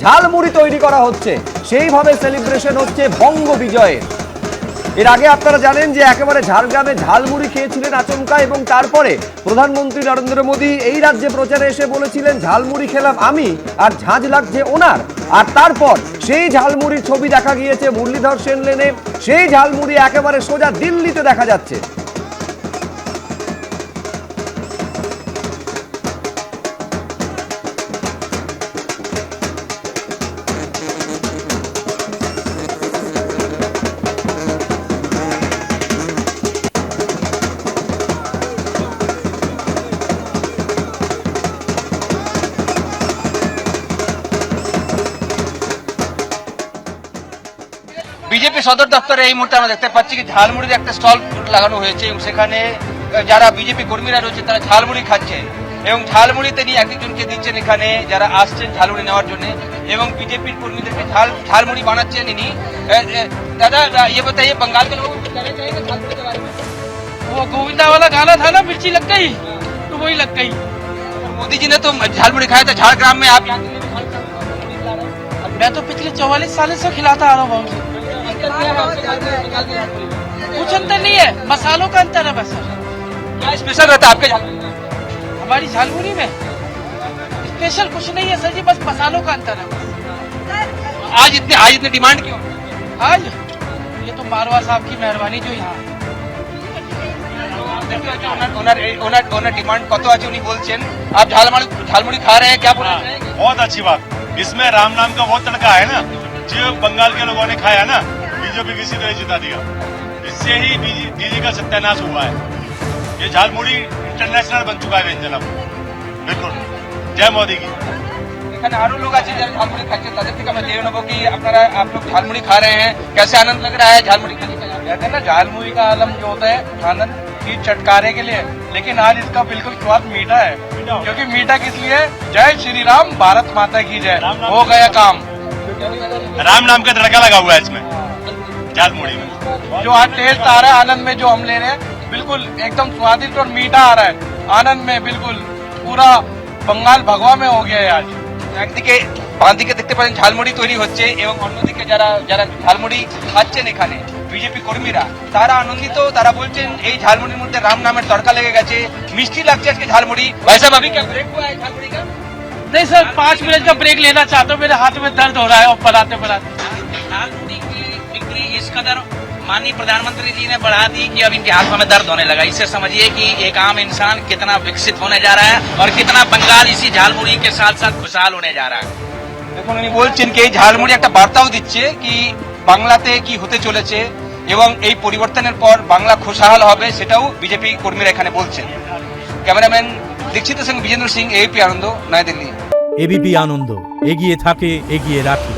ঝালমুড়ি তৈরি করা হচ্ছে, সেইভাবে সেলিব্রেশন হচ্ছে বঙ্গ বিজয়ের। এর আগে আপনারা জানেন যে একেবারে ঝাড়গ্রামে ঝালমুড়ি খেয়েছিলেন আচমকা, এবং তারপরে প্রধানমন্ত্রী নরেন্দ্র মোদী এই রাজ্যে প্রচারে এসে বলেছিলেন ঝালমুড়ি খেলাম আমি আর ঝাঁঝ লাগছে ওনার। আর তারপর সেই ঝালমুড়ির ছবি দেখা গিয়েছে মুরলীধর সেন লেনে, সেই ঝালমুড়ি একেবারে সোজা দিল্লিতে দেখা যাচ্ছে। বিজেপি সদর দপ্তরে এই মুহূর্তে আমরা দেখতে পাচ্ছি কি ঝালমুড়ির একটা স্টল লাগানো হয়েছে এবং সেখানে যারা বিজেপি কর্মীরা রয়েছে তারা ঝালমুড়ি খাচ্ছেন এবং ঝালমুড়িতে নিয়ে এক একজনকে দিচ্ছেন এখানে যারা আসছেন ঝালমুড়ি নেওয়ার জন্য, এবং বিজেপির কর্মীদেরকে ঝালমুড়ি বানাচ্ছেন ইনি। दादा ये बताइए बंगाल के लोगों को कहना चाहेंगे झालमुड़ी के बारे में? वो गोविंदा वाला गाना था ना, मिर्ची लग गई तो वही लग गई। मोदी जी ने तो झालमुड़ी खाया था झारग्राम में, आप यहाँ के लिए भी झालमुड़ी खिला रहे हैं? मैं तो पिछले 44 साल से खिलाता आ रहा हूँ। कुछ अंतर नहीं है, मसालों का अंतर है बस। क्या स्पेशल रहता है आपके झालमुड़ी में? हमारी झालमुड़ी में स्पेशल कुछ नहीं है सर जी, बस मसालों का अंतर है बस। आज इतनी डिमांड क्यों? आज ये तो मारवा साहब की मेहरबानी जो यहाँ ओनर डिमांड कत আছে উনি বলছেন। आप झालमुड़ी खा रहे हैं, क्या बोलना चाहेंगे? बहुत अच्छी बात, इसमें राम नाम का बहुत तड़का है ना, जो बंगाल के लोगों ने खाया ना, बीजेपी किसी तरह जिता दिया, इससे ही डीजी का सत्यानाश हुआ है। ये झालमुड़ी इंटरनेशनल बन चुका है व्यंजन अब। बिल्कुल, जय मोदी की। এখানে আরো লোক আছে যারা ঝালমুড়ি খাচ্ছে, তাদের থেকে আমরা জেনে নেবো কি आप लोग झालमुड़ी खा रहे हैं, कैसे आनंद लग रहा है झालमुड़ी खाने का? कहते हैं ना झालमुड़ी का आलम जो होता है आनंद की चटकारे के लिए, लेकिन आज इसका बिल्कुल स्वाद मीठा है। क्योंकि मीठा किस लिए? जय श्री राम, भारत माता की जय, हो गया काम। राम नाम का तड़का लगा हुआ है इसमें झालमुड़ी में। जो आज टेस्ट आ रहा है आनंद में, जो हम ले रहे हैं बिल्कुल एकदम स्वादिष्ट और मीठा आ रहा है आनंद में, बिल्कुल पूरा बंगाल भगवा में हो गया है आज। একদিকে বাঁ দিকে দেখতে পাচ্ছেন ঝালমুড়ি তৈরি হচ্ছে এবং অন্যদিকে যারা ঝালমুড়ি খাচ্ছেন এখানে বিজেপি কর্মীরা, তারা আনন্দিত। তারা বলছেন এই ঝালমুড়ির মধ্যে রাম নামের তড়কা লেগে গেছে, মিষ্টি লাগছে আজকে ঝালমুড়ি। भाई साहब अभी क्या ब्रेक हुआ है झालमुड़ी का? नहीं सर, 5 मिनट का ब्रेक लेना चाहता हूँ, मेरे हाथ में दर्द हो रहा है और बनाते बनाते। झालमुड़ी की बिक्री इस कदर माननीय प्रधानमंत्री जी ने बढ़ा दी कि अब इनके हाथों में दर्द होने लगा। इससे समझिए कि एक आम इंसान कितना विकसित होने जा रहा है और कितना बंगाल इसी झालमुड़ी के साथ साथ खुशहाल होने जा रहा है। দেখুন উনি বলছেন কি এই ঝালমুড়ি একটা বার্তাও দিচ্ছে কি বাংলাতে কি হতে চলেছে এবং এই পরিবর্তনের পর বাংলা খুশহাল হবে, সেটাও বিজেপি কর্মীরা এখানে বলছেন। ক্যামেরাম্যান দীক্ষিতের সঙ্গে বিজেন্দ্র সিং, এবিপি আনন্দ, নয়াদিল্লি। এবিপি আনন্দ এগিয়ে থাকে, এগিয়ে রাখে।